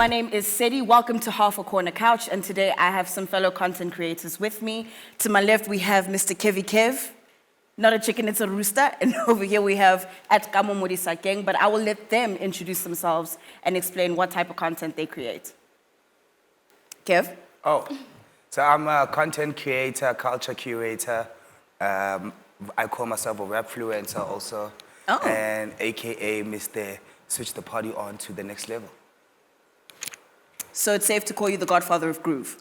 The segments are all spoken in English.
my name is Sedii. Welcome to Half a Corner Couch, and today I have some fellow content creators with me. To my left, we have Mr. Kevy Kev. Not a chicken, it's a rooster. And over here we have @Kamomodisakeng, but I will let them introduce themselves and explain what type of content they create. Kev? Oh, so I'm a content creator, culture curator. I call myself a Rapfluencer also. Oh. And AKA Mr. Switch the party on to the next level. So it's safe to call you the godfather of groove?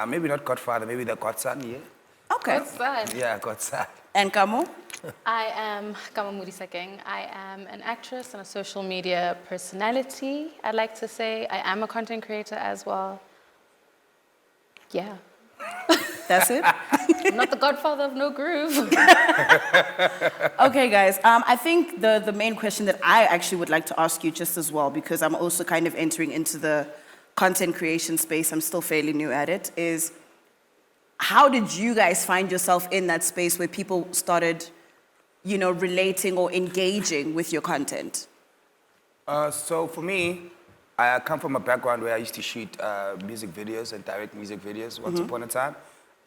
Maybe not godfather, maybe the godson, yeah. Okay. Godson. Yeah, godson. And Kamo? I am Kamomodisakeng. I am an actress and a social media personality, I'd like to say. I am a content creator as well. Yeah. That's it? I'm not the godfather of no groove. Okay, guys. I think the main question that I actually would like to ask you just as well, because I'm also kind of entering into the content creation space, I'm still fairly new at it, is how did you guys find yourself in that space where people started, you know, relating or engaging with your content? So for me, I come from a background where I used to shoot music videos and direct music videos once upon a time.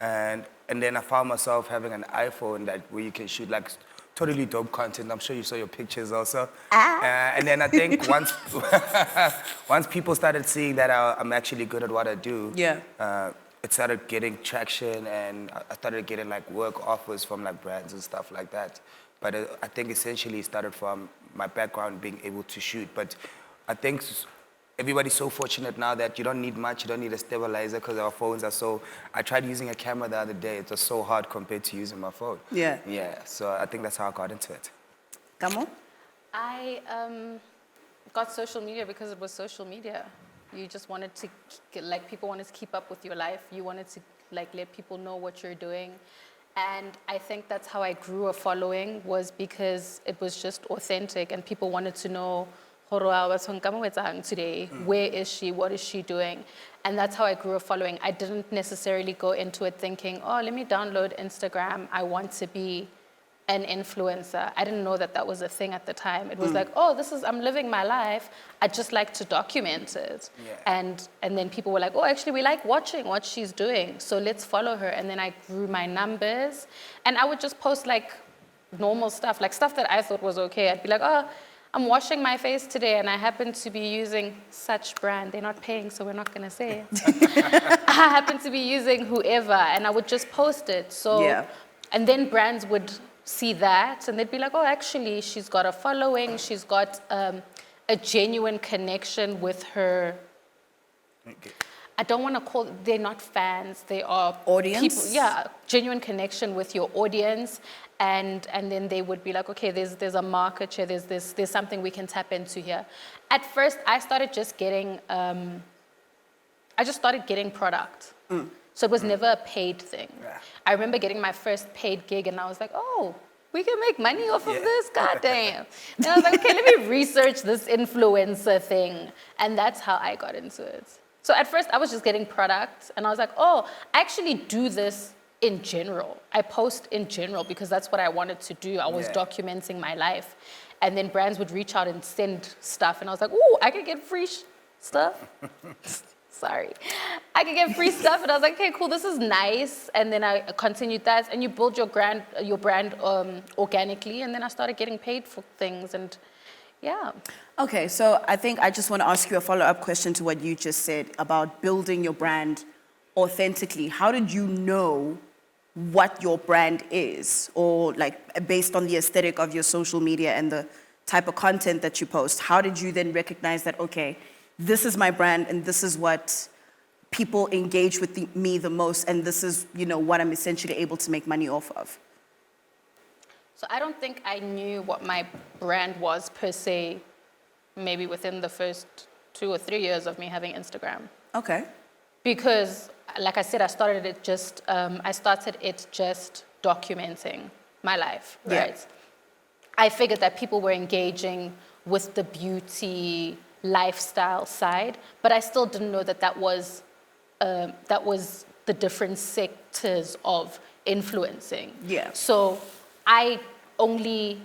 And then I found myself having an iPhone where you can shoot like totally dope content. I'm sure you saw your pictures also. And then I think once people started seeing that I'm actually good at what I do, it started getting traction, and I started getting like work offers from like brands and stuff like that. But I think essentially it started from my background being able to shoot. But I think everybody's so fortunate now that you don't need much, you don't need a stabilizer because our phones are so... I tried using a camera the other day, it was so hard compared to using my phone. Yeah. Yeah, so I think that's how I got into it. Kamo? I got social media because it was social media. You just wanted to, like, people wanted to keep up with your life. You wanted to, like, let people know what you're doing. And I think that's how I grew a following, was because it was just authentic and people wanted to know today, where is she, what is she doing? And that's how I grew a following. I didn't necessarily go into it thinking, oh, let me download Instagram, I want to be an influencer. I didn't know that that was a thing at the time. It was like, oh, I'm living my life, I just like to document it. Yeah. And then people were like, oh, actually we like watching what she's doing, so let's follow her. And then I grew my numbers, and I would just post like normal stuff, like stuff that I thought was okay. I'd be like, oh, I'm washing my face today and I happen to be using such brand. They're not paying, so we're not gonna say it. I happen to be using whoever, and I would just post it. So, yeah. And then brands would see that and they'd be like, oh, actually, she's got a following, she's got a genuine connection with her. Okay. I don't want to call, they're not fans, they are audience? People, yeah, genuine connection with your audience. And then they would be like, okay, there's a market here, there's something we can tap into here. At first, I started just getting, product. So it was never a paid thing. Yeah. I remember getting my first paid gig and I was like, oh, we can make money off of this, goddamn. And I was like, okay, let me research this influencer thing. And that's how I got into it. So at first, I was just getting product and I was like, oh, I actually do this in general. I post in general because that's what I wanted to do. I was documenting my life. And then brands would reach out and send stuff. And I was like, ooh, I could get free stuff. Sorry. I could get free stuff. And I was like, okay, cool, this is nice. And then I continued that. And you build your brand organically. And then I started getting paid for things. And yeah. Okay, so I think I just want to ask you a follow-up question to what you just said about building your brand authentically. How did you know what your brand is, or like based on the aesthetic of your social media and the type of content that you post? How did you then recognize that, okay, this is my brand and this is what people engage with me the most, and this is, you know, what I'm essentially able to make money off of? So I don't think I knew what my brand was per se, maybe within the first 2 or 3 years of me having Instagram. Okay. Because, like I said, I started it just documenting my life, right? I figured that people were engaging with the beauty, lifestyle side, but I still didn't know that was the different sectors of influencing. Yeah. So I only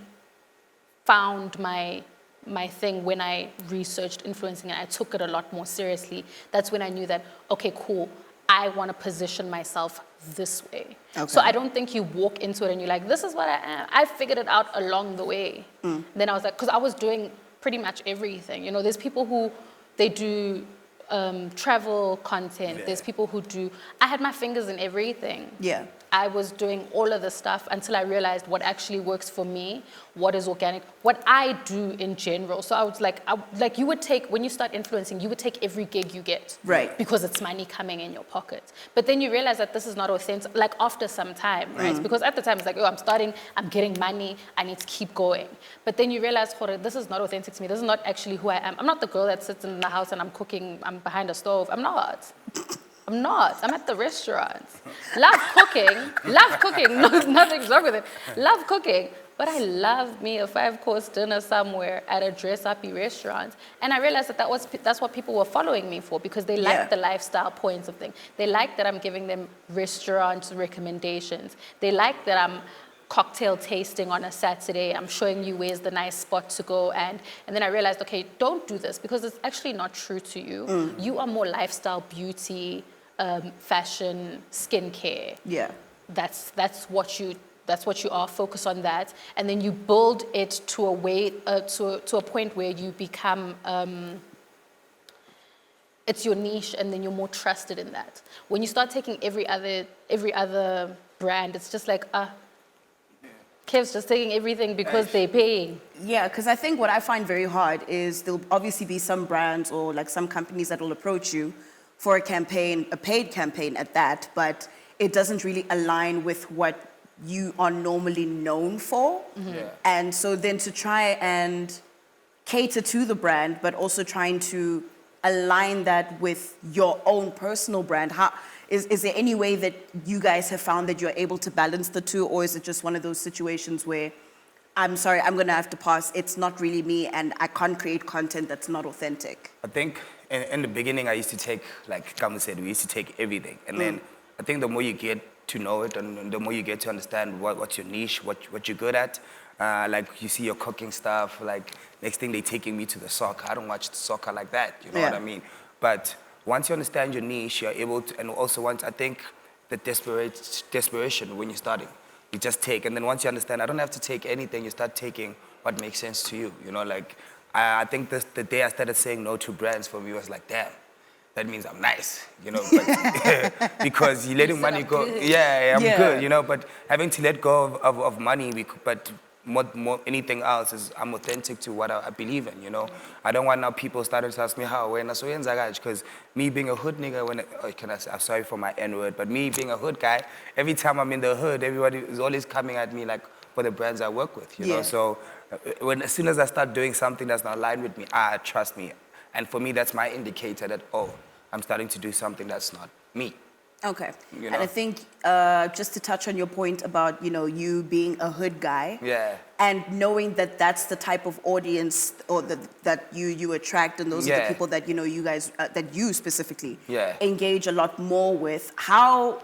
found my my thing when I researched influencing and I took it a lot more seriously. That's when I knew that, okay, cool, I want to position myself this way. Okay. So I don't think you walk into it and you're like, this is what I am. I figured it out along the way. Then I was like, because I was doing pretty much everything. You know, there's people who, they do travel content. Yeah. There's people who do, I had my fingers in everything. Yeah. I was doing all of the stuff until I realized what actually works for me, what is organic, what I do in general. So I was like, you would take, when you start influencing, you would take every gig you get. Right. Because it's money coming in your pocket. But then you realize that this is not authentic, like after some time, right? Because at the time it's like, oh, I'm starting, I'm getting money, I need to keep going. But then you realize, this is not authentic to me. This is not actually who I am. I'm not the girl that sits in the house and I'm cooking, I'm behind a stove. I'm not. I'm not. I'm at the restaurant. Love cooking. No, nothing's wrong with it. Love cooking. But I love me a 5-course dinner somewhere at a dress-uppy restaurant. And I realized that that's what people were following me for, because they liked the lifestyle points of things. They liked that I'm giving them restaurant recommendations. They like that I'm cocktail tasting on a Saturday. I'm showing you where's the nice spot to go. And then I realized, okay, don't do this because it's actually not true to you. You are more lifestyle, beauty, fashion, skincare. Yeah. That's what you are. Focus on that, and then you build it to a way to a point where you become it's your niche, and then you're more trusted in that. When you start taking every other brand, it's just like Kev's just taking everything because they're paying. Yeah, because I think what I find very hard is there'll obviously be some brands or like some companies that will approach you for a campaign, a paid campaign at that, but it doesn't really align with what you are normally known for. Yeah. And so then to try and cater to the brand, but also trying to align that with your own personal brand, is there any way that you guys have found that you're able to balance the two, or is it just one of those situations where, I'm sorry, I'm gonna have to pass, it's not really me and I can't create content that's not authentic? I think in the beginning, I used to take, like Kamu said, we used to take everything. And then I think the more you get to know it and the more you get to understand what's your niche, what you're good at, like you see your cooking stuff, like next thing they're taking me to the soccer. I don't watch soccer like that, you know what I mean? But once you understand your niche, you're able to, and also once, I think the desperation when you're starting, you just take, and then once you understand, I don't have to take anything, you start taking what makes sense to you, you know, like, I think the day I started saying no to brands for me was like, damn, that means I'm nice, you know, but, because you're letting money go. Yeah, I'm good, you know, but having to let go of money, but more anything else is I'm authentic to what I believe in, you know. I don't want now people starting to ask me how, when I so because me being a hood nigga, I'm sorry for my N-word, but me being a hood guy, every time I'm in the hood, everybody is always coming at me like for the brands I work with, you know. So as soon as I start doing something that's not aligned with me, trust me. And for me, that's my indicator that, I'm starting to do something that's not me. Okay. You And know? I think just to touch on your point about, you know, you being a hood guy. Yeah. And knowing that that's the type of audience or that you attract, and those are the people that, you know, you guys, that you specifically engage a lot more with. How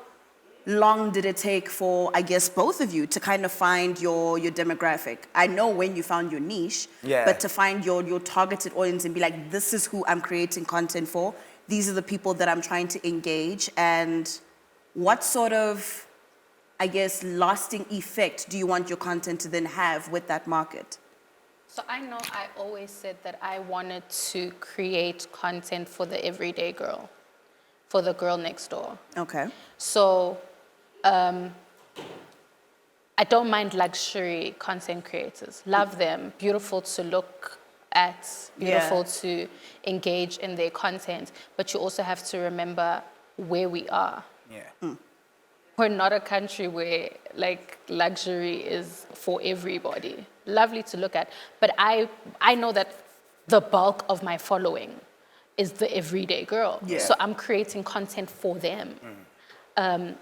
long did it take for, I guess, both of you to kind of find your demographic? I know when you found your niche, but to find your targeted audience and be like, this is who I'm creating content for. These are the people that I'm trying to engage. And what sort of, I guess, lasting effect do you want your content to then have with that market? So I know I always said that I wanted to create content for the everyday girl, for the girl next door. Okay. So I don't mind luxury content creators. Love them. Beautiful to look at, beautiful to engage in their content. But you also have to remember where we are. We're not a country where like luxury is for everybody. Lovely to look at. But I know that the bulk of my following is the everyday girl. So I'm creating content for them. And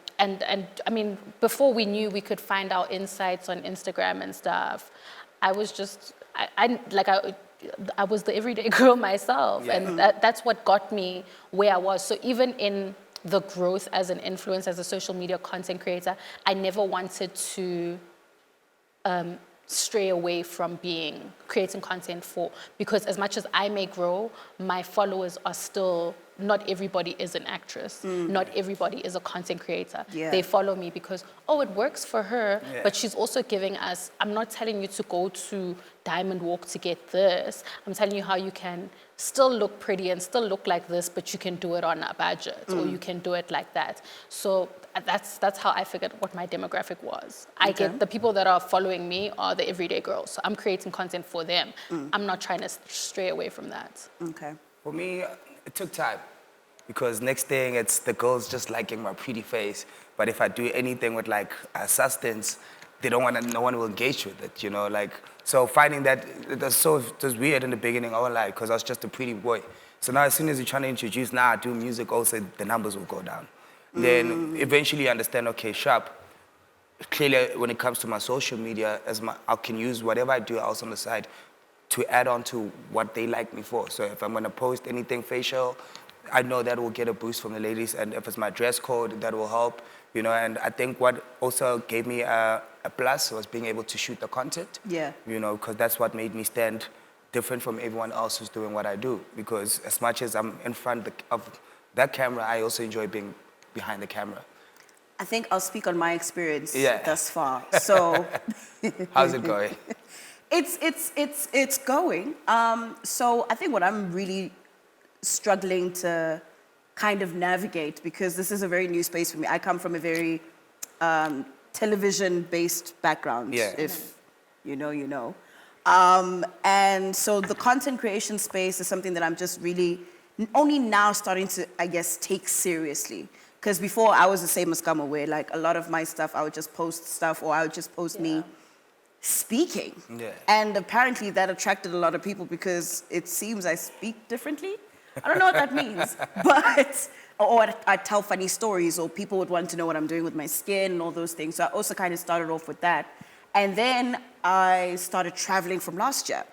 I mean, before we knew we could find our insights on Instagram and stuff, I was just, I was the everyday girl myself. And that's what got me where I was. So even in the growth as an influencer, as a social media content creator, I never wanted to stray away from creating content for, because as much as I may grow, my followers are still, not everybody is an actress. Not everybody is a content creator. Yeah. They follow me because, oh, it works for her, Yeah. but she's also giving us, I'm not telling you to go to Diamond Walk to get this. I'm telling you how you can still look pretty and still look like this, but you can do it on a budget, or you can do it like that. So that's how I figured what my demographic was. I get the people that are following me are the everyday girls. So I'm creating content for them. I'm not trying to stray away from that. Okay. For me, it took time. Because next thing, it's the girls just liking my pretty face. But if I do anything with like substance, no one will engage with it, you know? Like, so finding that, it was weird in the beginning, I won't lie, because I was just a pretty boy. So now as soon as you're trying to introduce, I do music also, the numbers will go down. Then eventually you understand, okay, sharp. Clearly, when it comes to my social media, I can use whatever I do else on the side to add on to what they like me for. So if I'm gonna post anything facial, I know that will get a boost from the ladies, and if it's my dress code, that will help, you know. And I think what also gave me a plus was being able to shoot the content. Yeah. You know, because that's what made me stand different from everyone else who's doing what I do. Because as much as I'm in front of that camera, I also enjoy being behind the camera. I think I'll speak on my experience thus far. So, how's it going? It's going. So I think what I'm really struggling to kind of navigate, because this is a very new space for me. I come from a very television-based background. Yeah. If you know, you know. And so the content creation space is something that I'm just really only now starting to, I guess, take seriously. Because before I was the same as Kama, where like a lot of my stuff, I would just post stuff, or I would just post me speaking. Yeah. And apparently that attracted a lot of people because it seems I speak differently. I don't know what that means, but, or I tell funny stories, or people would want to know what I'm doing with my skin and all those things. So I also kind of started off with that. And then I started traveling from last year.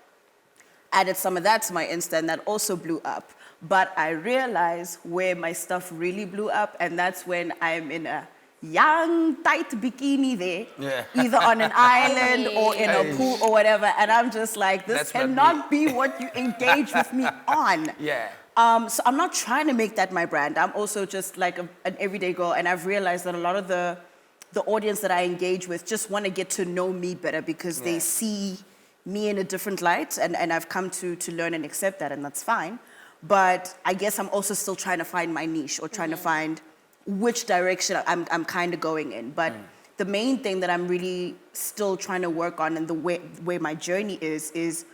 Added some of that to my Insta, and that also blew up. But I realized where my stuff really blew up, and that's when I'm in a young, tight bikini there, either on an island or in a pool or whatever, and I'm just like, this cannot be what you engage with me on. Yeah. So I'm not trying to make that my brand. I'm also just like an everyday girl, and I've realized that a lot of the audience that I engage with just want to get to know me better because they see me in a different light, and I've come to learn and accept that, and that's fine. But I guess I'm also still trying to find my niche, or trying to find which direction I'm kind of going in. But the main thing that I'm really still trying to work on, and the way my journey is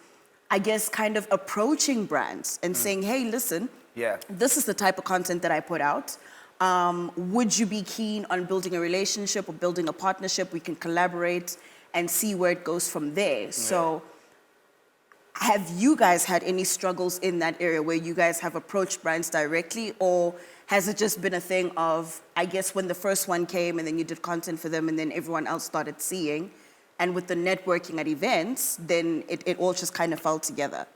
I guess kind of approaching brands and saying, hey, listen, this is the type of content that I put out. Would you be keen on building a relationship or building a partnership? We can collaborate and see where it goes from there. So have you guys had any struggles in that area where you guys have approached brands directly, or has it just been a thing of, I guess, when the first one came and then you did content for them and then everyone else started seeing, and with the networking at events, then it all just kind of fell together?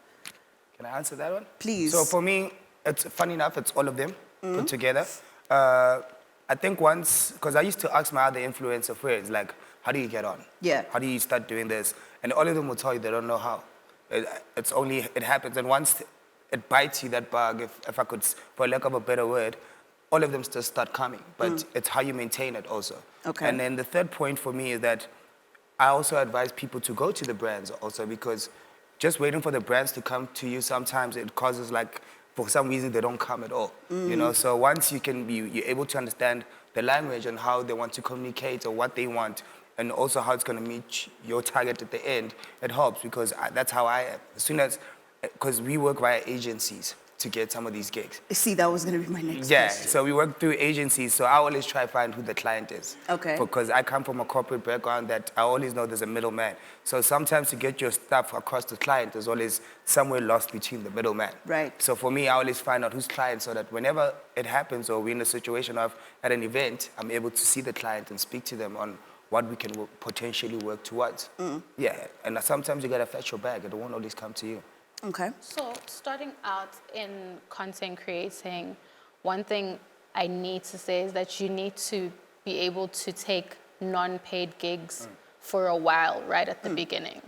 Can I answer that one? Please. So for me, it's funny enough, it's all of them put together. I think once, because I used to ask my other influencer friends, like, how do you get on? Yeah. How do you start doing this? And all of them will tell you they don't know how. It happens, and once it bites you, that bug, if I could, for lack of a better word, all of them still start coming, but it's how you maintain it also. Okay. And then the third point for me is that I also advise people to go to the brands also, because just waiting for the brands to come to you, sometimes it causes, like, for some reason they don't come at all, you know? So once you're able to understand the language and how they want to communicate or what they want, and also how it's going to meet your target at the end, it helps, because that's how I am. As soon as, because we work via agencies to get some of these gigs. See, that was going to be my next Yeah, question. so we work through agencies, so I always try to find who the client is. Okay. Because I come from a corporate background that I always know there's a middleman. So sometimes to get your stuff across to the client, there's always somewhere lost between the middleman. Right. So for me, I always find out who's client, so that whenever it happens or we're in a situation of at an event, I'm able to see the client and speak to them on what we can potentially work towards. Yeah, and sometimes you gotta fetch your bag. It won't always come to you. Okay. So starting out in content creating, one thing I need to say is that you need to be able to take non-paid gigs for a while right at the beginning,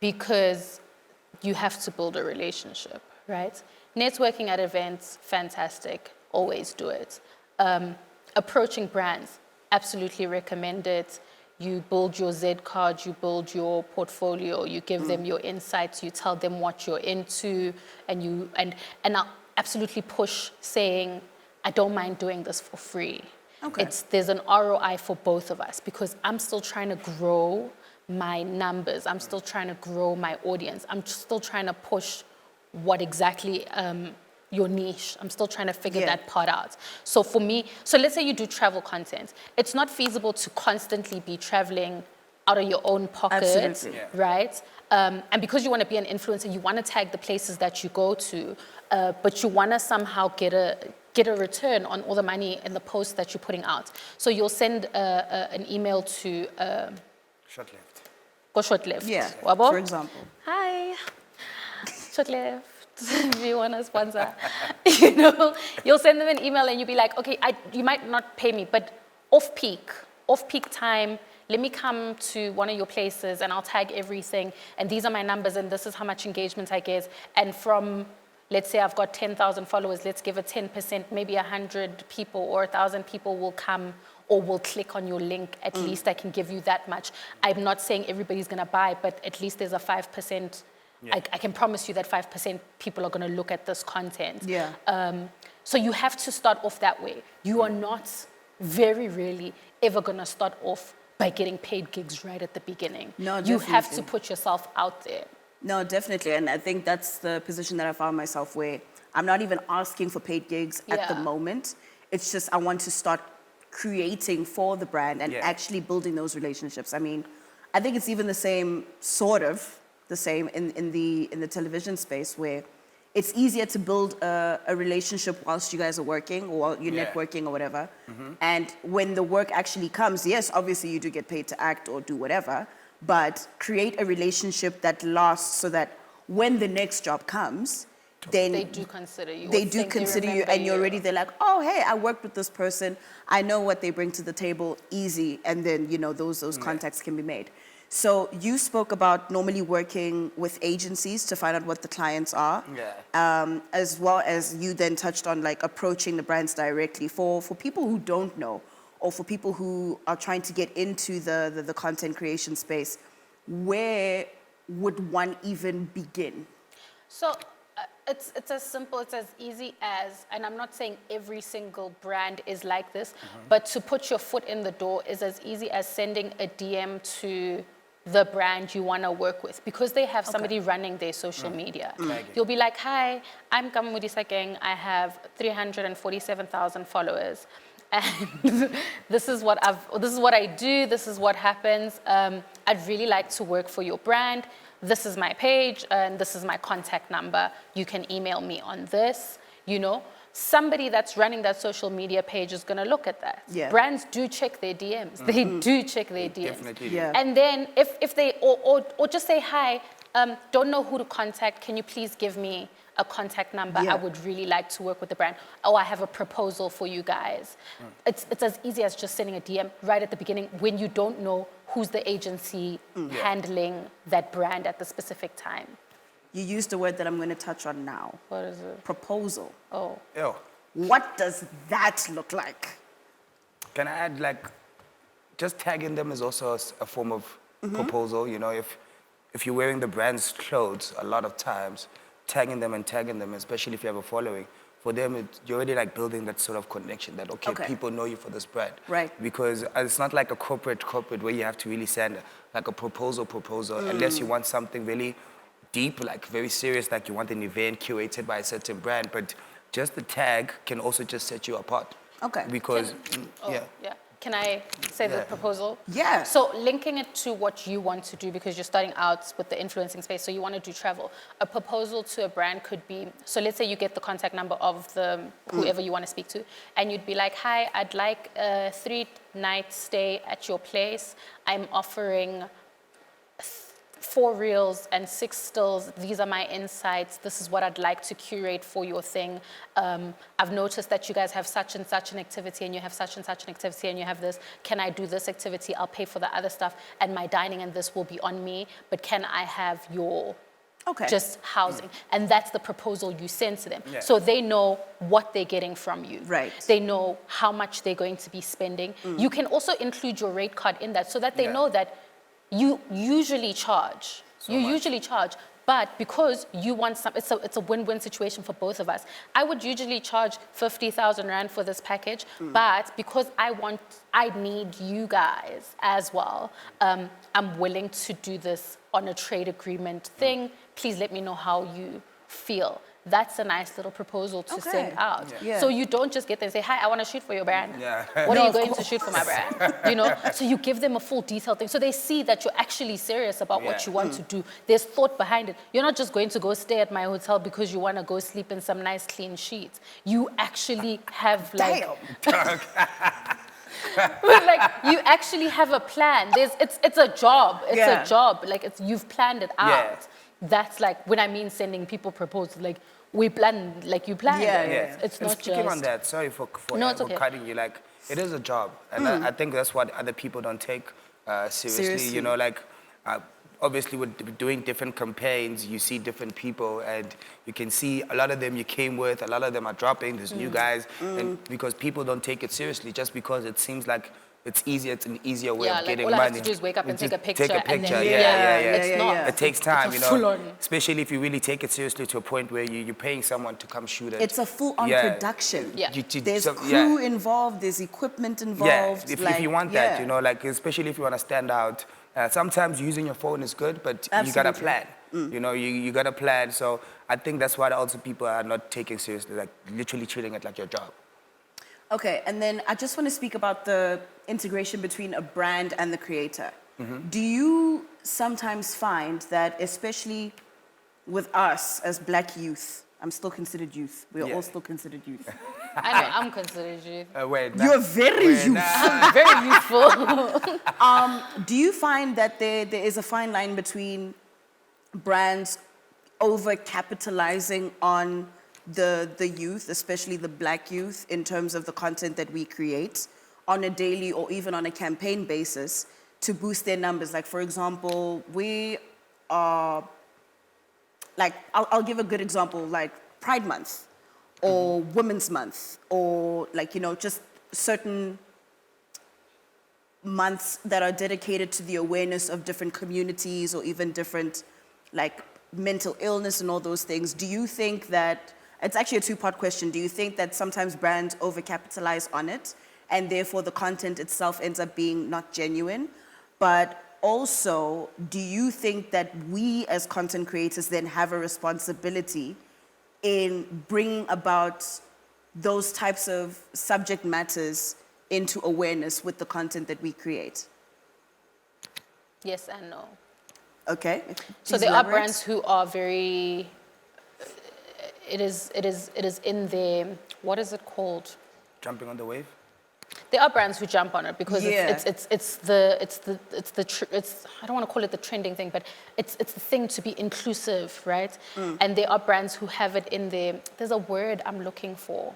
because you have to build a relationship, right? Networking at events, fantastic, always do it. Approaching brands, absolutely recommend it. You build your Z card, you build your portfolio, you give them your insights, you tell them what you're into, and I'll absolutely push saying, I don't mind doing this for free. Okay. There's an ROI for both of us, because I'm still trying to grow my numbers. I'm still trying to grow my audience. I'm still trying to push what exactly your niche. I'm still trying to figure that part out. So for me, so let's say you do travel content. It's not feasible to constantly be traveling out of your own pocket, Absolutely. right? And because you want to be an influencer, you want to tag the places that you go to, but you want to somehow get a return on all the money in the posts that you're putting out. So you'll send an email to Short left. go short left. Yeah, Wabo? for example. Hi, short left. Do you want to sponsor? You know, you'll send them an email and you'll be like, okay, you might not pay me, but off peak time, let me come to one of your places and I'll tag everything. And these are my numbers and this is how much engagement I get. And from, let's say I've got 10,000 followers, let's give it 10%, maybe 100 people or 1,000 people will come or will click on your link. At least I can give you that much. I'm not saying everybody's going to buy, but at least there's a 5%. I can promise you that 5% people are going to look at this content. Yeah. So you have to start off that way. You are not very rarely ever going to start off by getting paid gigs right at the beginning. No, you have definitely. to put yourself out there. No, definitely. And I think that's the position that I found myself where I'm not even asking for paid gigs at the Yeah. moment. It's just I want to start creating for the brand and Yeah. actually building those relationships. I mean, I think it's even the same, sort of the same in the television space, where it's easier to build a relationship whilst you guys are working or while you're networking or whatever. And when the work actually comes, yes, obviously you do get paid to act or do whatever, but create a relationship that lasts so that when the next job comes, then They do consider you. they or do think consider you, remember and you're already there like, oh, hey, I worked with this person. I know what they bring to the table, easy. And then, you know, those contacts can be made. So you spoke about normally working with agencies to find out what the clients are, as well as you then touched on like approaching the brands directly for people who don't know, or for people who are trying to get into the content creation space. Where would one even begin? So it's as simple, it's as easy as, and I'm not saying every single brand is like this, but to put your foot in the door is as easy as sending a DM to the brand you want to work with, because they have somebody running their social media. You'll be like, hi, I'm Kamudi Sakeng. I have 347,000 followers. And this is what I do. This is what happens. I'd really like to work for your brand. This is my page and this is my contact number. You can email me on this, you know. Somebody that's running that social media page is going to look at that. Yeah. Brands do check their DMs. They do check their DMs. Definitely. Yeah. And then if they, or just say, hi, don't know who to contact. Can you please give me a contact number? Yeah. I would really like to work with the brand. Oh, I have a proposal for you guys. It's as easy as just sending a DM right at the beginning when you don't know who's the agency handling that brand at the specific time. You used a word that I'm going to touch on now. What is it? Proposal. Oh. Yo, What does that look like? can I add, like, just tagging them is also a form of proposal. You know, if you're wearing the brand's clothes, a lot of times, tagging them, especially if you have a following, for them, you're already like building that sort of connection that, okay, people know you for this brand. Right. Because it's not like a corporate where you have to really send like a proposal, unless you want something really deep, like very serious, like you want an event curated by a certain brand. But just the tag can also just set you apart. Okay. Because, Yeah. Can I say the proposal? Yeah. So linking it to what you want to do, because you're starting out with the influencing space, so you want to do travel. A proposal to a brand could be, so let's say you get the contact number of the whoever you want to speak to, and you'd be like, hi, I'd like a 3-night stay at your place. I'm offering 4 reels and 6 stills. These are my insights. This is what I'd like to curate for your thing. I've noticed that you guys have such and such an activity, and you have such and such an activity, and you have this. Can I do this activity? I'll pay for the other stuff, and my dining and this will be on me. But can I have your just housing? And that's the proposal you send to them. Yeah. So they know what they're getting from you. Right. They know how much they're going to be spending. You can also include your rate card in that so that they know that you usually charge. Usually charge, but because you want some, it's a win-win situation for both of us. I would usually charge 50,000 Rand for this package, but because I need you guys as well, I'm willing to do this on a trade agreement thing. Please let me know how you feel. That's a nice little proposal to send out. Yeah. So you don't just get there and say, hi, I want to shoot for your brand. Yeah. What are you going to shoot for my brand? You know? So you give them a full detailed thing. So they see that you're actually serious about what you want to do. There's thought behind it. You're not just going to go stay at my hotel because you want to go sleep in some nice clean sheets. You actually have like... like you actually have a plan. It's a job. It's a job. Like you've planned it out. Yeah. That's like when I mean sending people proposals. Like we plan, like you plan. It's and not speaking just. on that, sorry for okay. cutting you. Like it is a job, and I think that's what other people don't take seriously. You know, like obviously with doing different campaigns, you see different people, and you can see a lot of them you came with, a lot of them are dropping. There's new guys, and because people don't take it seriously, just because it seems like it's easier. It's an easier way of getting all money. I have to do is wake up and take a picture. And then, it's not. It takes time, it's you know. Full on. Especially if you really take it seriously to a point where you're paying someone to come shoot it. It's a full-on production. There's crew involved. There's equipment involved. If you want that, you know, like especially if you want to stand out. Sometimes using your phone is good, but you gotta plan. You know, you gotta plan. So I think that's why also people are not taking seriously, like literally treating it like your job. Okay, and then I just want to speak about the integration between a brand and the creator. Do you sometimes find that, especially with us as Black youth, I'm still considered youth. We are all still considered youth. I know, I'm considered youth. You're very youth. I'm very youthful. Do you find that there is a fine line between brands over-capitalizing on the youth, especially the Black youth, in terms of the content that we create on a daily or even on a campaign basis to boost their numbers? Like, for example, we are, like, I'll give a good example, like Pride Month or Women's Month, or like, you know, just certain months that are dedicated to the awareness of different communities or even different, like, mental illness and all those things. Do you think that, it's actually a two-part question, do you think that sometimes brands over-capitalize on it and therefore the content itself ends up being not genuine? But also, do you think that we as content creators then have a responsibility in bringing about those types of subject matters into awareness with the content that we create? Yes and no. Okay. So there are brands who are very, it is in their, what is it called? Jumping on the wave? There are brands who jump on it because it's I don't want to call it the trending thing, but it's the thing to be inclusive, right? And there are brands who have it in their, there's a word I'm looking for.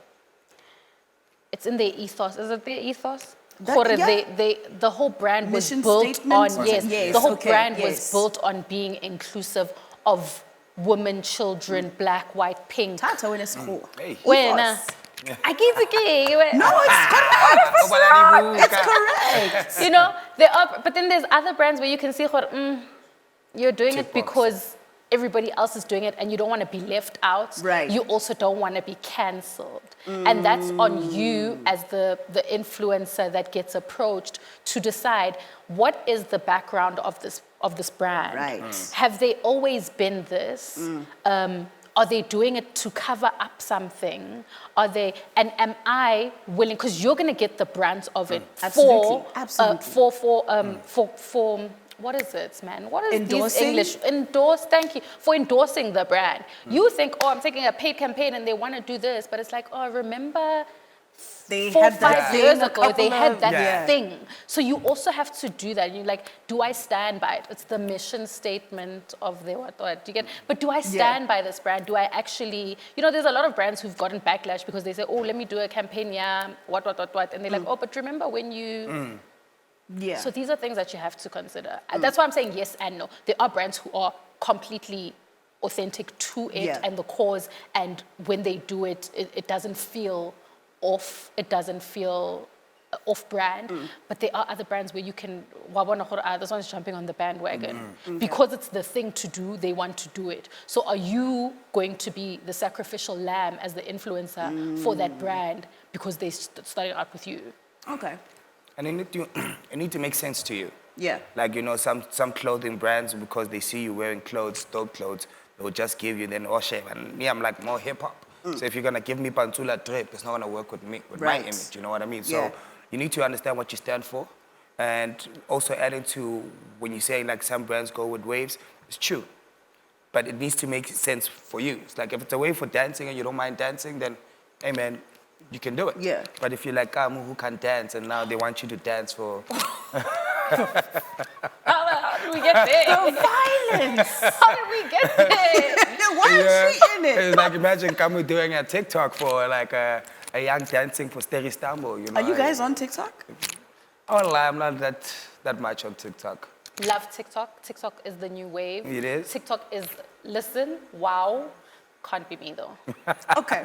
It's in their ethos. Is it their ethos? The whole brand was built on, the whole brand was built on being inclusive of women, children, black, white, pink. Tata when it's cool. No, it's correct. You know, there are, but then there's other brands where you can see, you're doing it because everybody else is doing it and you don't want to be left out. Right. You also don't want to be cancelled. And that's on you as the influencer that gets approached to decide what is the background of this brand. Right. Have they always been this? Are they doing it to cover up something? Are they, and am I willing, because you're going to get the brunt of it for, what is it, man? What is endorsing? English? Endorse, thank you. For endorsing the brand. You think, oh, I'm taking a paid campaign and they want to do this, but it's like, oh, remember They 4 or had that 5 thing years a ago, they couple had of- that Yeah. thing. So you also have to do that. You're like, do I stand by it? It's the mission statement of the what? Do you get? But do I stand by this brand? Do I actually? There's a lot of brands who've gotten backlash because they say, oh, let me do a campaign, yeah, what, and they're like, oh, but remember when you. Yeah. So these are things that you have to consider. That's why I'm saying yes and no. There are brands who are completely authentic to it and the cause, and when they do it, it doesn't feel off. It doesn't feel off-brand. But there are other brands where you can, this one's jumping on the bandwagon. Because it's the thing to do, they want to do it. So are you going to be the sacrificial lamb as the influencer for that brand because they started out with you? Okay. And it need to make sense to you. Yeah. Like, some clothing brands, because they see you wearing dope clothes, they'll just give you then shame. And me, I'm like more hip hop. So if you're gonna give me Pantula drip, it's not gonna work with me, with my image, you know what I mean? Yeah. So you need to understand what you stand for. And also adding to, when you say like some brands go with waves, it's true. But it needs to make sense for you. It's like if it's a wave for dancing and you don't mind dancing, then, hey man, you can do it. Yeah. But if you're like, who can dance, and now they want you to dance for... How did we get there? The violence. How did we get there? Why is she in it? It's like, imagine Kamu doing a TikTok for like a young dancing for Sedii Istanbul, Are you guys on TikTok? I won't lie, I'm not that much on TikTok. Love TikTok. TikTok is the new wave. It is? TikTok is, listen, wow, can't be me though. Okay.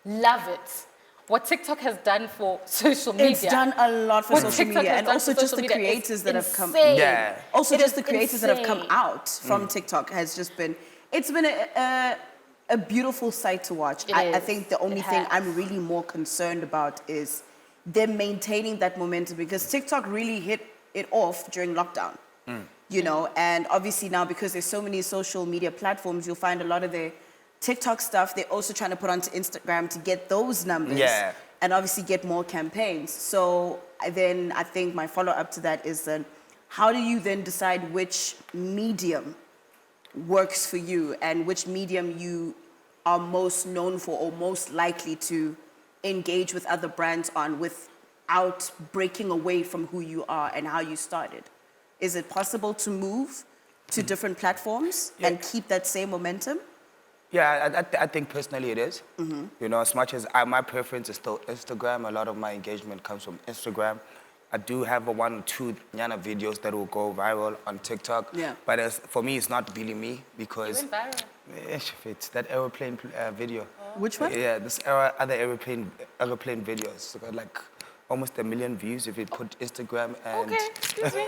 Love it. What TikTok has done for social media. It's done a lot for What social TikTok media, has and done also for just the social media is creators that have come. insane. Yeah. Also, It just is the creators that have come insane. out from TikTok has just been. It's been a beautiful sight to watch. I is. think the only It thing has. I'm really more concerned about is them maintaining that momentum, because TikTok really hit it off during lockdown. And obviously now, because there's so many social media platforms, you'll find a lot of their TikTok stuff they're also trying to put onto Instagram to get those numbers. Yeah. And obviously get more campaigns. So then I think my follow-up to that is then, how do you then decide which medium works for you and which medium you are most known for or most likely to engage with other brands on without breaking away from who you are and how you started? Is it possible to move to different platforms and keep that same momentum? Yeah, I think personally it is. As much as my preference is still Instagram, a lot of my engagement comes from Instagram. I do have 1 or 2 Nyana videos that will go viral on TikTok. Yeah. But for me, it's not really me, because... You went viral. It's that aeroplane video. Which one? Yeah, other aeroplane videos. It's got like almost 1 million views if you put Instagram and... Okay, excuse me.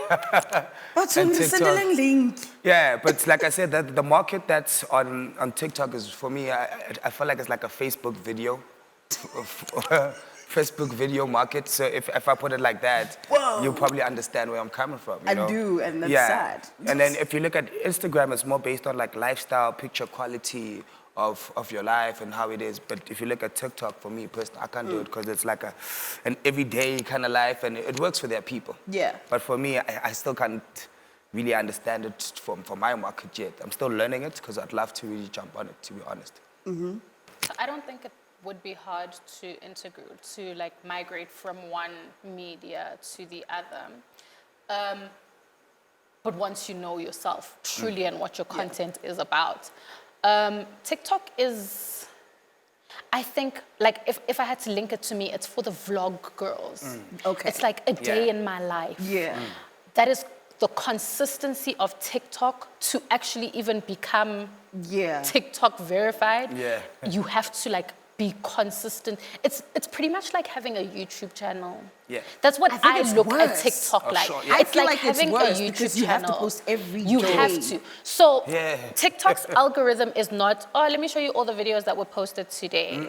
But And TikTok. link. Yeah, but like I said, the market that's on TikTok is, for me, I feel like it's like a Facebook video. Facebook video market. So if I put it like that, you'll probably understand where I'm coming from. I do, and that's sad. And then if you look at Instagram, it's more based on like lifestyle, picture quality of your life and how it is. But if you look at TikTok, for me personally, I can't do it because it's like an everyday kind of life, and it works for their people. Yeah. But for me, I still can't really understand it for my market yet. I'm still learning it because I'd love to really jump on it, to be honest. So I don't think it would be hard to integrate, to like migrate from one media to the other. But once you know yourself truly and what your content is about. TikTok is, I think, like if I had to link it to me, it's for the vlog girls. Okay. It's like a day in my life. Yeah. That is the consistency of TikTok to actually even become TikTok verified. Yeah. You have to like be consistent. It's pretty much like having a YouTube channel. Yeah. That's what think I it's look at worse. TikTok like. Sure, yeah. I It's feel like like it's having a worse YouTube because you channel. have to post every You day. have to. So Yeah. TikTok's algorithm is not, oh, let me show you all the videos that were posted today.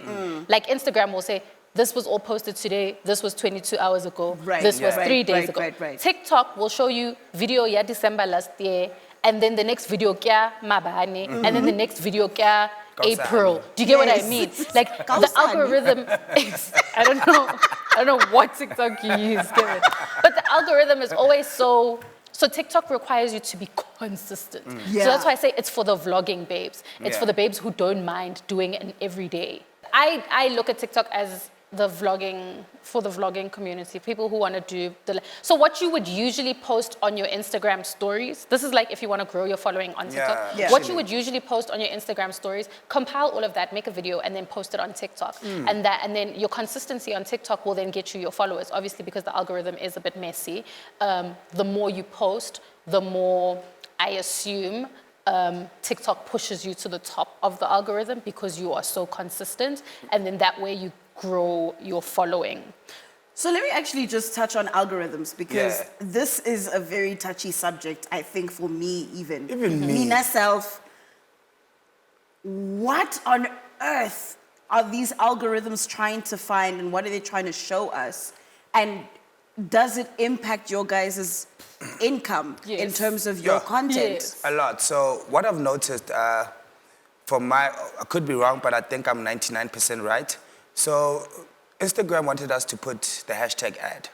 Like Instagram will say, this was all posted today, this was 22 hours ago, Right. this was Yeah. 3 Right, days right, ago. right, right. TikTok will show you video ya December last year, and then the next video kya Mabane, and then the next video kya April. Do you get what I Yes. mean? Like the Kausani. algorithm is, I don't know what TikTok you use, Kevin. But the algorithm is always so TikTok requires you to be consistent. Yeah. So that's why I say it's for the vlogging babes. It's Yeah. for the babes who don't mind doing an everyday. I look at TikTok as the vlogging community, people who want to do so what you would usually post on your Instagram stories, this is like if you want to grow your following on TikTok, Yeah. what you would usually post on your Instagram stories, compile all of that, make a video, and then post it on TikTok. And then your consistency on TikTok will then get you your followers, obviously, because the algorithm is a bit messy. The more you post, the more, I assume, TikTok pushes you to the top of the algorithm because you are so consistent, and then that way you grow your following. So let me actually just touch on algorithms, because Yeah. this is a very touchy subject, I think, for me even. Even me. Myself, what on earth are these algorithms trying to find, and what are they trying to show us? And does it impact your guys' income in Yes. terms of your Yeah. content? Yes. A lot. So what I've noticed, I could be wrong, but I think I'm 99% right. So Instagram wanted us to put the hashtag ad.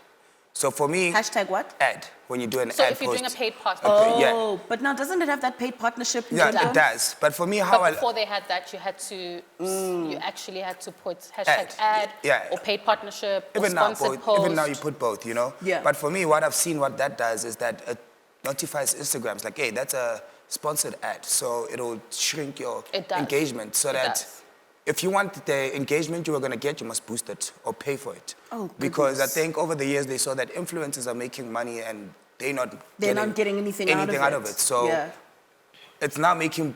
So for me, Hashtag what? ad, when you do an So ad if you're doing a post. paid post, Yeah. Oh, but now doesn't it have that paid partnership? Yeah, jingle? it does. But for me, how but I... before they had that, you actually had to put hashtag Ad. ad Yeah. or paid partnership or Even now, sponsored both, post. even now you put both, you know? Yeah. But for me, what I've seen, what that does is that it notifies Instagrams like, hey, that's a sponsored ad. So it'll shrink your It does. engagement so It that does. if you want the engagement you were going to get, you must boost it or pay for it. Oh, because I goodness. think over the years they saw that influencers are making money and they're not getting anything out of it. So Yeah. it's now making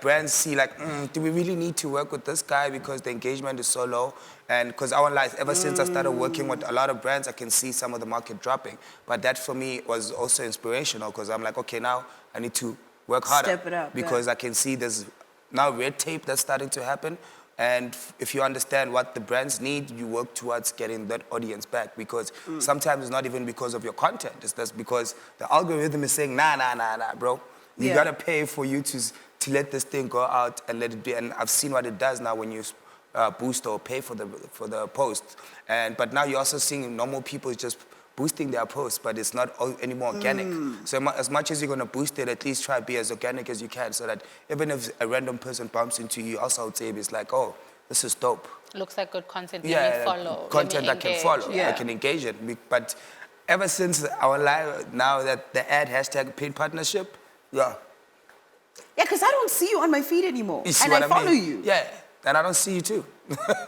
brands see like, do we really need to work with this guy because the engagement is so low? And because I won't lie, ever since I started working with a lot of brands, I can see some of the market dropping. But that for me was also inspirational because I'm like, okay, now I need to work harder. Step it up, because yeah. I can see there's now red tape that's starting to happen. And if you understand what the brands need, you work towards getting that audience back. Because sometimes it's not even because of your content. It's just because the algorithm is saying, nah, bro. You Yeah. gotta pay for you to let this thing go out and let it be. And I've seen what it does now when you boost or pay for the post. But now you're also seeing normal people just boosting their posts, but it's not anymore organic. So as much as you're gonna boost it, at least try to be as organic as you can, so that even if a random person bumps into you, also would say it's like, oh, this is dope. Looks like good content. Let me follow. Content let I me can follow. engage. Yeah. I can engage it. But ever since our live, now that the ad hashtag paid partnership, yeah. Yeah, because I don't see you on my feed anymore. You see and what I follow mean? you. Yeah, and I don't see you too.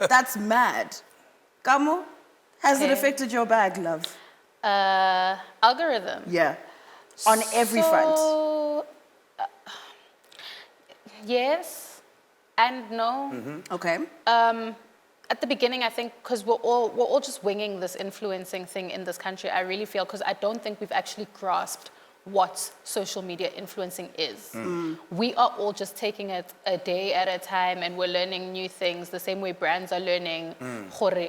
That's mad. Kamo, has it Okay. affected your bag, love? Algorithm. Yeah. On every front. So, yes and no. Okay. At the beginning, I think, because we're all just winging this influencing thing in this country, I really feel, because I don't think we've actually grasped what social media influencing is. We are all just taking it a day at a time, and we're learning new things the same way brands are learning.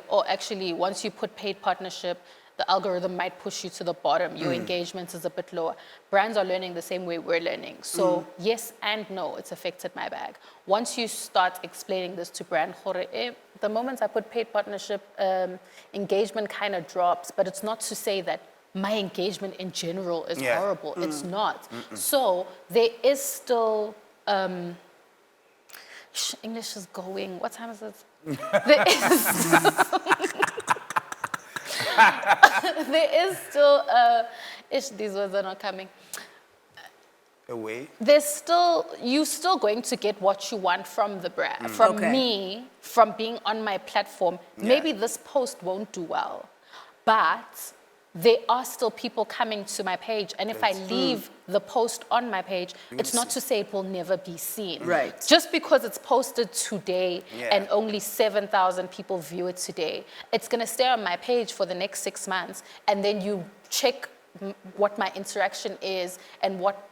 Or actually, once you put paid partnership, the algorithm might push you to the bottom. Your engagement is a bit lower. Brands are learning the same way we're learning. So yes and no, it's affected my bag. Once you start explaining this to brand, the moment I put paid partnership, engagement kind of drops, but it's not to say that my engagement in general is Yeah. horrible. It's not. So there is still, English is going, what time is it? There is still, these words are not coming. Away. You're still going to get what you want from the brand, from Okay. me, from being on my platform. Maybe this post won't do well, but there are still people coming to my page. And if I leave the post on my page, it's not to say it will never be seen. Right. Just because it's posted today Yeah. and only 7,000 people view it today, it's going to stay on my page for the next 6 months. And then you check what my interaction is and what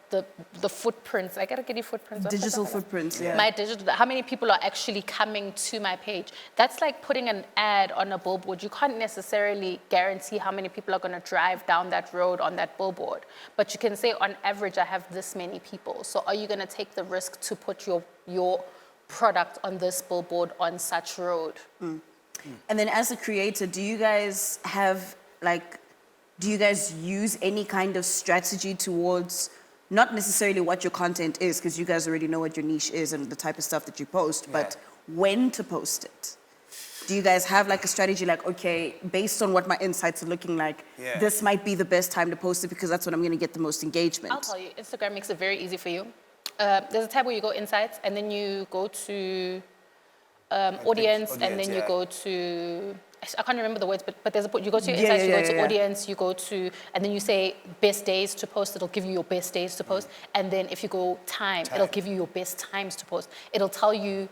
the footprints, I gotta get you footprints. Digital footprints, yeah. My digital, how many people are actually coming to my page? That's like putting an ad on a billboard. You can't necessarily guarantee how many people are gonna drive down that road on that billboard. But you can say on average, I have this many people. So are you gonna take the risk to put your product on this billboard on such road? And then as a creator, do you guys use any kind of strategy towards not necessarily what your content is, because you guys already know what your niche is and the type of stuff that you post, but when to post it? Do you guys have like a strategy like, okay, based on what my insights are looking like, this might be the best time to post it because that's when I'm going to get the most engagement? I'll tell you, Instagram makes it very easy for you. There's a tab where you go insights, and then you go to audience, and then you go to, I can't remember the words, but there's you go to your insights, you go to audience, you go to, and then you say best days to post, it'll give you your best days to post. And then if you go time, it'll give you your best times to post. It'll tell you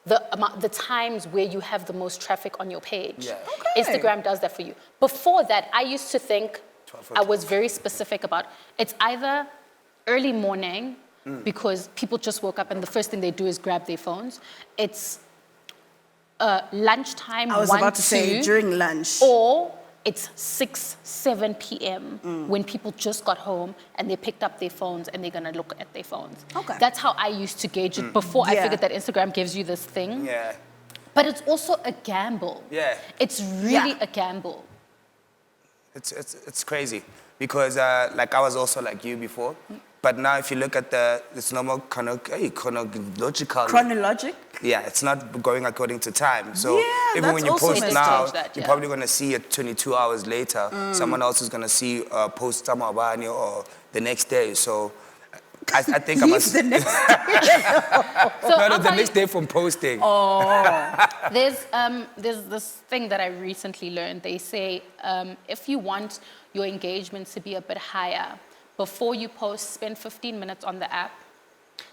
the times where you have the most traffic on your page. Instagram does that for you. Before that, I used to think, I was very specific about, it's either early morning, because people just woke up and the first thing they do is grab their phones. It's lunchtime, I was 1, about to 2, say during lunch. or it's 6, 7 p.m. When people just got home and they picked up their phones and they're gonna look at their phones. That's how I used to gauge it before I figured that Instagram gives you this thing. But it's also a gamble. It's really a gamble. It's crazy because like I was also like you before. But now if you look at it's normal chronological. Chronologic? Yeah, it's not going according to time. So even when you post now, you're probably going to see it 22 hours later. Someone else is going to see post Tamabani or the next day. So I think I must... the next day. So the next day from posting. There's this thing that I recently learned. They say if you want your engagement to be a bit higher, before you post, spend 15 minutes on the app,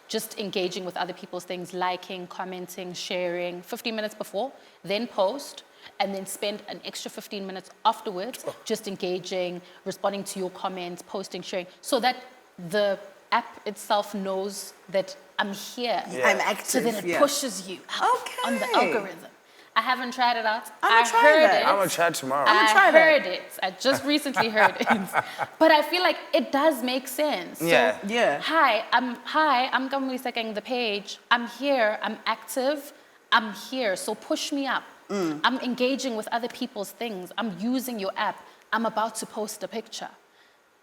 just engaging with other people's things, liking, commenting, sharing, 15 minutes before, then post, and then spend an extra 15 minutes afterwards, just engaging, responding to your comments, posting, sharing, so that the app itself knows that I'm here. I'm active. So then it pushes you up on the algorithm. I haven't tried it out. I'm gonna try it tomorrow. I heard it. I just recently heard it. But I feel like it does make sense. So, hi, I'm Kamwisakeng the page. I'm here. I'm active. I'm here. So push me up. I'm engaging with other people's things. I'm using your app. I'm about to post a picture.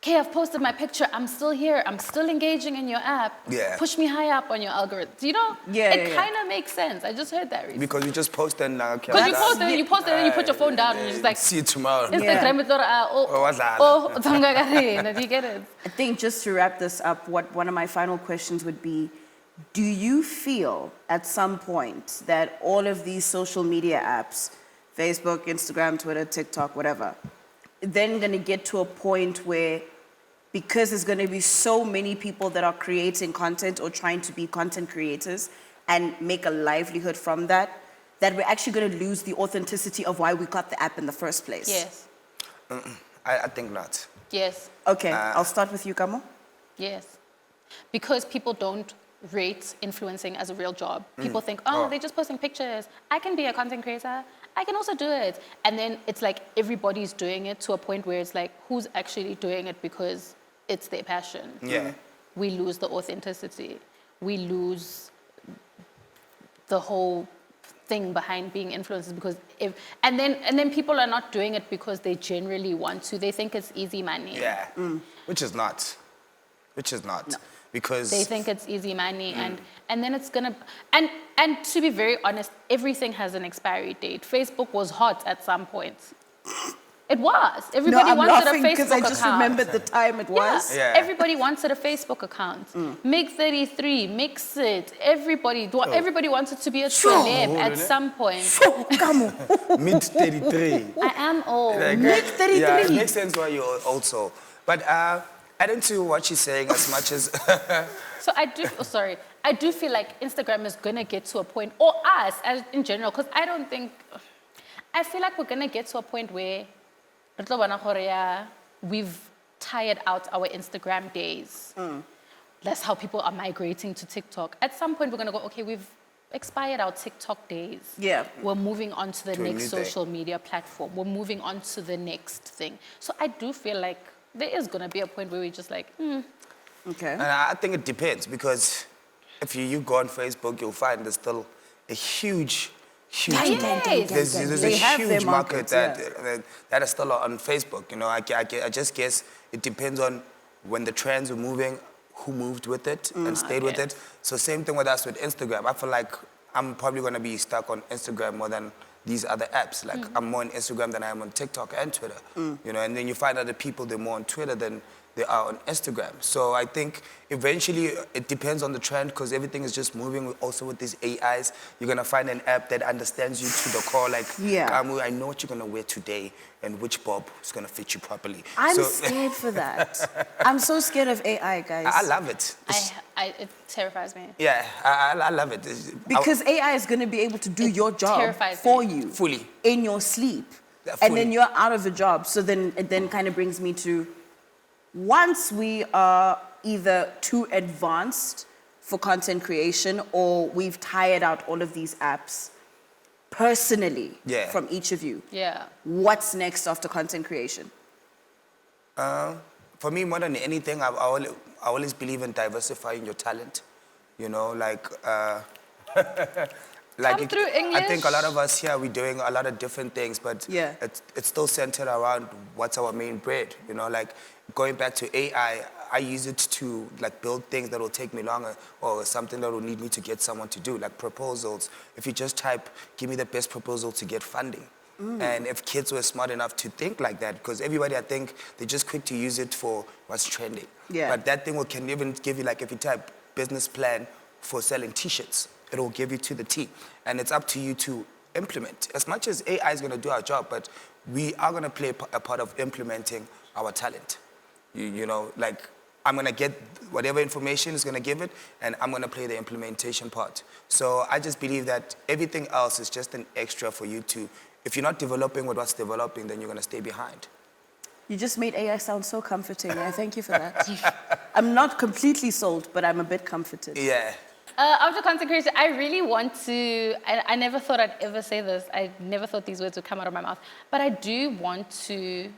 Okay, I've posted my picture. I'm still here. I'm still engaging in your app. Push me high up on your algorithm. You know? It kind of makes sense. I just heard that recently. Because you just posted and now... Because you post it and you put your phone down and you're just like... See you tomorrow. Instagram, do you get it? I think just to wrap this up, one of my final questions would be, do you feel at some point that all of these social media apps, Facebook, Instagram, Twitter, TikTok, whatever, then going to get to a point where, because there's going to be so many people that are creating content or trying to be content creators and make a livelihood from that, that we're actually going to lose the authenticity of why we got the app in the first place? Yes. I think not. Yes. Okay, I'll start with you, Kamo. Yes. Because people don't rate influencing as a real job. People think, they're just posting pictures. I can be a content creator. I can also do it. And then it's like everybody's doing it to a point where it's like, who's actually doing it because it's their passion? We lose the authenticity. We lose the whole thing behind being influencers because and then people are not doing it because they generally want to. They think it's easy money. Which is not. No. Because they think it's easy money and then it's gonna and to be very honest, everything has an expiry date. Facebook was hot at some point. It was. Everybody wanted a Facebook account. Because I just remembered the time it was. Everybody wanted a Facebook account. Make 33, mix it. Everybody wanted to be a celeb at some point. Mid 33. I am old. Mid 33. Yeah, it makes sense why you're also. But adding to what she's saying as much as... So I do feel like Instagram is going to get to a point, or us as in general, because I feel like we're going to get to a point where we've tired out our Instagram days. That's how people are migrating to TikTok. At some point, we're going to go, okay, we've expired our TikTok days. We're moving on to the next social media platform. We're moving on to the next thing. So I do feel like there is going to be a point where we're just like, Okay. And I think it depends because if you go on Facebook, you'll find there's still a huge there's a huge market that is still on Facebook. You know, I just guess it depends on when the trends were moving, who moved with it and stayed with it. So same thing with us with Instagram. I feel like I'm probably going to be stuck on Instagram more than these other apps. Like I'm more on Instagram than I am on TikTok and Twitter. You know, and then you find other people, they're more on Twitter than they are on Instagram. So I think eventually it depends on the trend because everything is just moving also with these AIs. You're going to find an app that understands you to the core. Like, Kamu, I know what you're going to wear today and which bob is going to fit you properly. I'm scared for that. I'm so scared of AI, guys. I love it. It terrifies me. Yeah, I love it. Because AI is going to be able to do your job for you. Fully. In your sleep. Yeah, and then you're out of a job. So then it then kind of brings me to, once we are either too advanced for content creation or we've tired out all of these apps personally from each of you, what's next after content creation? For me, more than anything, I always believe in diversifying your talent. You know, like Come through English. I think a lot of us here, we're doing a lot of different things, but it's still centered around what's our main bread. You know, like going back to AI, I use it to like build things that will take me longer or something that will need me to get someone to do, like proposals. If you just type, give me the best proposal to get funding. And if kids were smart enough to think like that, because everybody, I think, they're just quick to use it for what's trending. But that thing can even give you, like if you type business plan for selling t-shirts, it will give you to the T. And it's up to you to implement. As much as AI is going to do our job, but we are going to play a part of implementing our talent. You know, like I'm going to get whatever information is going to give it, and I'm going to play the implementation part. So I just believe that everything else is just an extra for you to, if you're not developing with what's developing, then you're going to stay behind. You just made AI sound so comforting. I thank you for that. I'm not completely sold, but I'm a bit comforted. Yeah. After content creation, I really want to, I never thought I'd ever say this. I never thought these words would come out of my mouth. But I do want to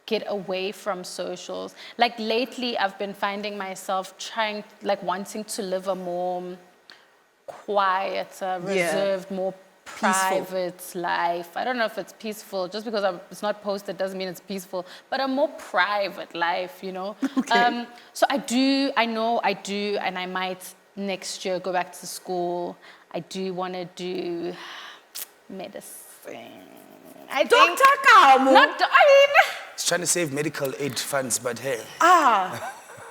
get away from socials. Like lately, I've been finding myself trying, like wanting to live a more quieter, reserved, more private life. I don't know if it's peaceful. Just because it's not posted doesn't mean it's peaceful, but a more private life, you know? So I know I do, and I might next year go back to school. I do want to do medicine. Dr. Kamu! Not, I mean... He's trying to save medical aid funds, but hey.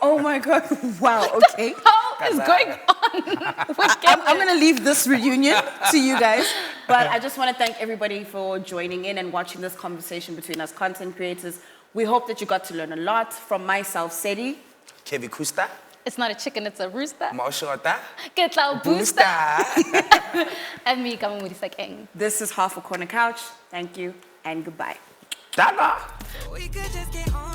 Oh my God, wow, okay. What is going on? I'm going to leave this reunion to you guys, but I just want to thank everybody for joining in and watching this conversation between us content creators. We hope that you got to learn a lot from myself, Sedii. Kevi Kusta. It's not a chicken, it's a rooster. Maushota. Ketla booster. And me, Kamamurisa King. This is Half a Corner Couch. Thank you and goodbye. Dada. We could just get on.